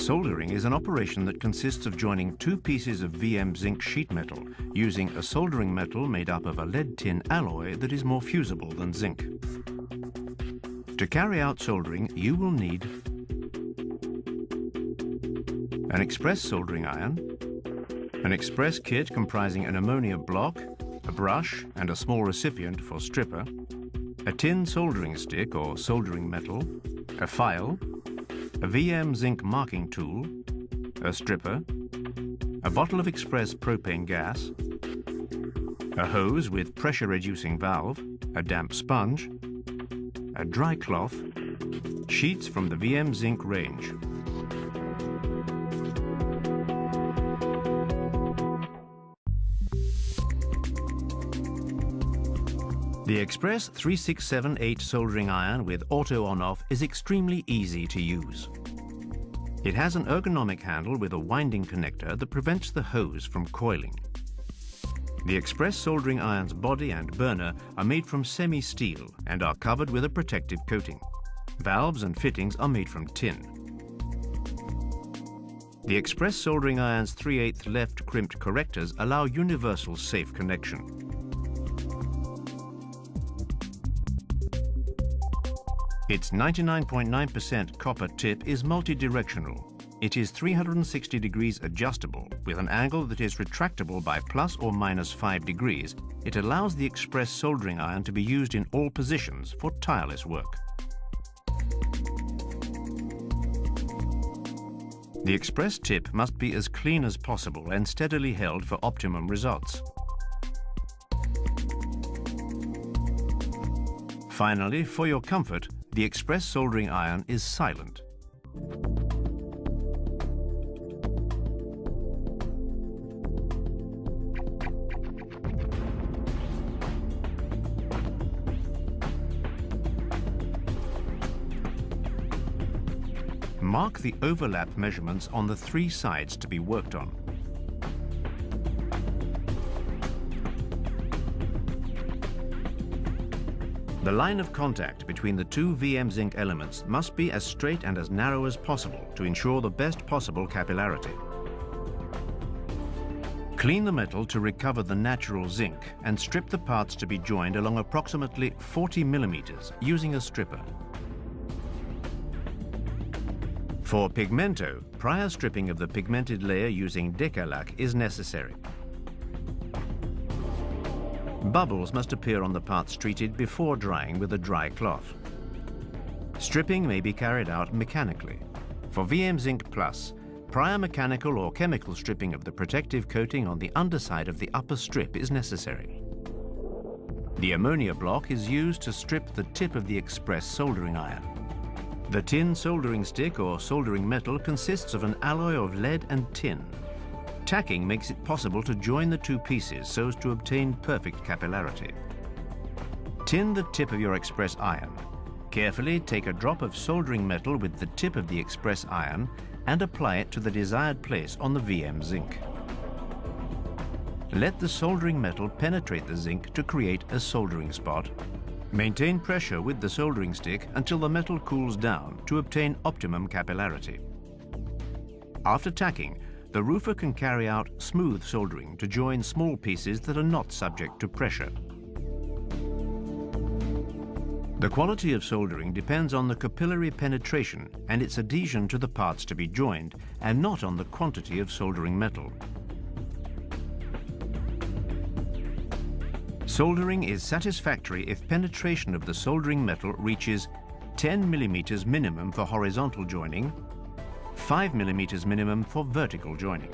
Soldering is an operation that consists of joining two pieces of VM zinc sheet metal using a soldering metal made up of a lead-tin alloy that is more fusible than zinc. To carry out soldering, you will need an express soldering iron, an express kit comprising an ammonia block, a brush and a small recipient for stripper, a tin soldering stick or soldering metal, a file, a VM zinc marking tool, a stripper, a bottle of express propane gas, a hose with pressure-reducing valve, a damp sponge, a dry cloth, sheets from the VM zinc range. The Express 3678 soldering iron with auto on-off is extremely easy to use. It has an ergonomic handle with a winding connector that prevents the hose from coiling. The Express soldering iron's body and burner are made from semi-steel and are covered with a protective coating. Valves and fittings are made from tin. The Express soldering iron's 3/8 left crimped correctors allow universal safe connection. Its 99.9% copper tip is multi-directional. It is 360 degrees adjustable with an angle that is retractable by plus or minus 5 degrees. It allows the Express soldering iron to be used in all positions for tireless work. The Express tip must be as clean as possible and steadily held for optimum results. Finally, for your comfort, the Express soldering iron is silent. Mark the overlap measurements on the 3 sides to be worked on. The line of contact between the two VM zinc elements must be as straight and as narrow as possible to ensure the best possible capillarity. Clean the metal to recover the natural zinc and strip the parts to be joined along approximately 40 millimeters using a stripper. For pigmento, prior stripping of the pigmented layer using Decalac is necessary. Bubbles must appear on the parts treated before drying with a dry cloth. Stripping may be carried out mechanically. For VM Zinc Plus, prior mechanical or chemical stripping of the protective coating on the underside of the upper strip is necessary. The ammonia block is used to strip the tip of the Express soldering iron. The tin soldering stick or soldering metal consists of an alloy of lead and tin. Tacking makes it possible to join the two pieces so as to obtain perfect capillarity. Tin the tip of your Express iron. Carefully take a drop of soldering metal with the tip of the Express iron and apply it to the desired place on the VM zinc. Let the soldering metal penetrate the zinc to create a soldering spot. Maintain pressure with the soldering stick until the metal cools down to obtain optimum capillarity. After tacking, the roofer can carry out smooth soldering to join small pieces that are not subject to pressure. The quality of soldering depends on the capillary penetration and its adhesion to the parts to be joined, and not on the quantity of soldering metal. Soldering is satisfactory if penetration of the soldering metal reaches 10 millimeters minimum for horizontal joining, 5 millimeters minimum for vertical joining.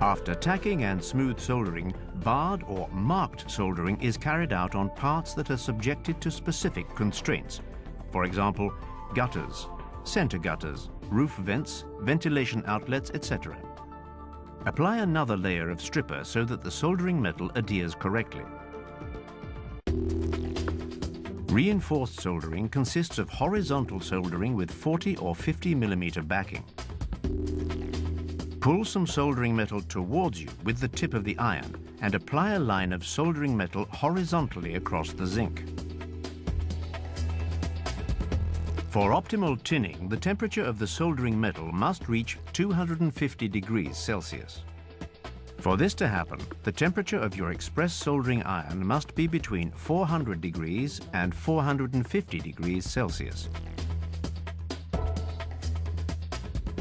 After tacking and smooth soldering, barred or marked soldering is carried out on parts that are subjected to specific constraints. For example, gutters, center gutters, roof vents, ventilation outlets, etc. Apply another layer of stripper so that the soldering metal adheres correctly. Reinforced soldering consists of horizontal soldering with 40 or 50 millimeter backing. Pull some soldering metal towards you with the tip of the iron and apply a line of soldering metal horizontally across the zinc. For optimal tinning, the temperature of the soldering metal must reach 250 degrees Celsius. For this to happen, the temperature of your express soldering iron must be between 400 degrees and 450 degrees Celsius.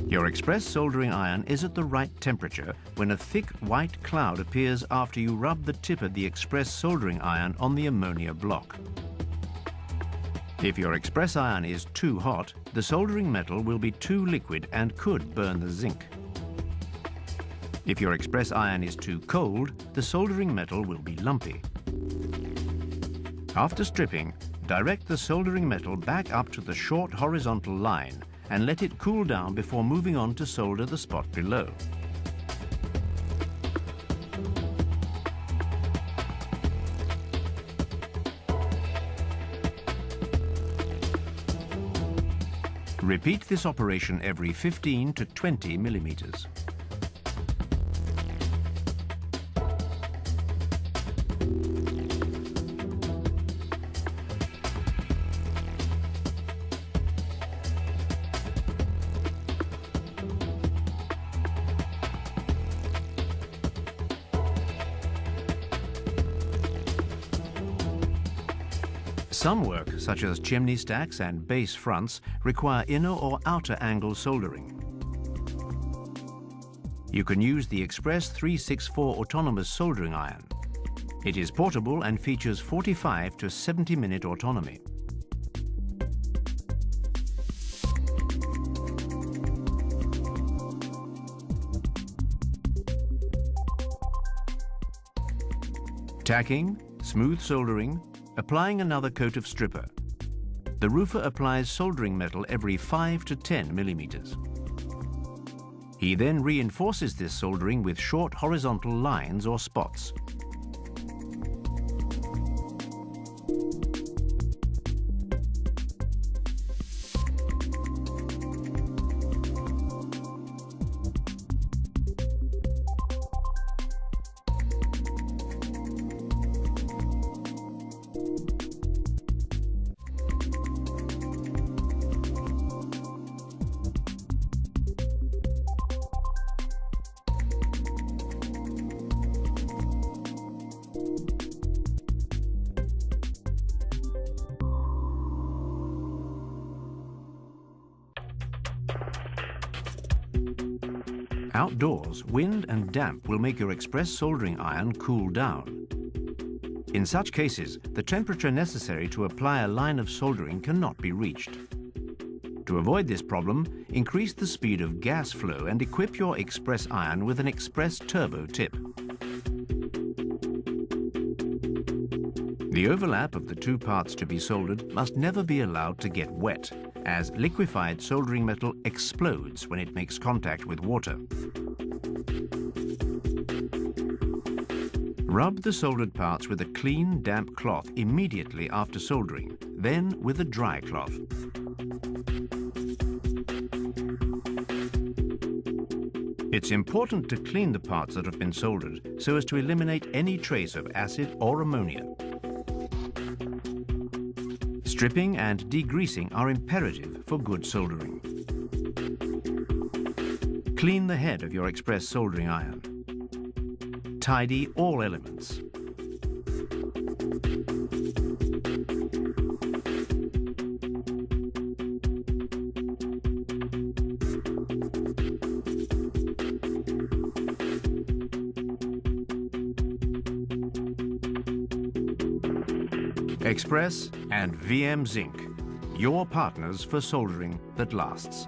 Your express soldering iron is at the right temperature when a thick white cloud appears after you rub the tip of the express soldering iron on the ammonia block. If your express iron is too hot, the soldering metal will be too liquid and could burn the zinc. If your express iron is too cold, the soldering metal will be lumpy. After stripping, direct the soldering metal back up to the short horizontal line and let it cool down before moving on to solder the spot below. Repeat this operation every 15 to 20 millimeters. Some work, such as chimney stacks and base fronts, require inner or outer angle soldering. You can use the Express 364 autonomous soldering iron. It is portable and features 45 to 70-minute autonomy. Tacking, smooth soldering, applying another coat of stripper. The roofer applies soldering metal every 5 to 10 millimeters. He then reinforces this soldering with short horizontal lines or spots. Outdoors, wind and damp will make your express soldering iron cool down. In such cases, the temperature necessary to apply a line of soldering cannot be reached. To avoid this problem, increase the speed of gas flow and equip your express iron with an express turbo tip. The overlap of the two parts to be soldered must never be allowed to get wet, as liquefied soldering metal explodes when it makes contact with water. Rub the soldered parts with a clean, damp cloth immediately after soldering, then with a dry cloth. It's important to clean the parts that have been soldered so as to eliminate any trace of acid or ammonia. Stripping and degreasing are imperative for good soldering. Clean the head of your express soldering iron. Tidy all elements. Express and VM Zinc, your partners for soldering that lasts.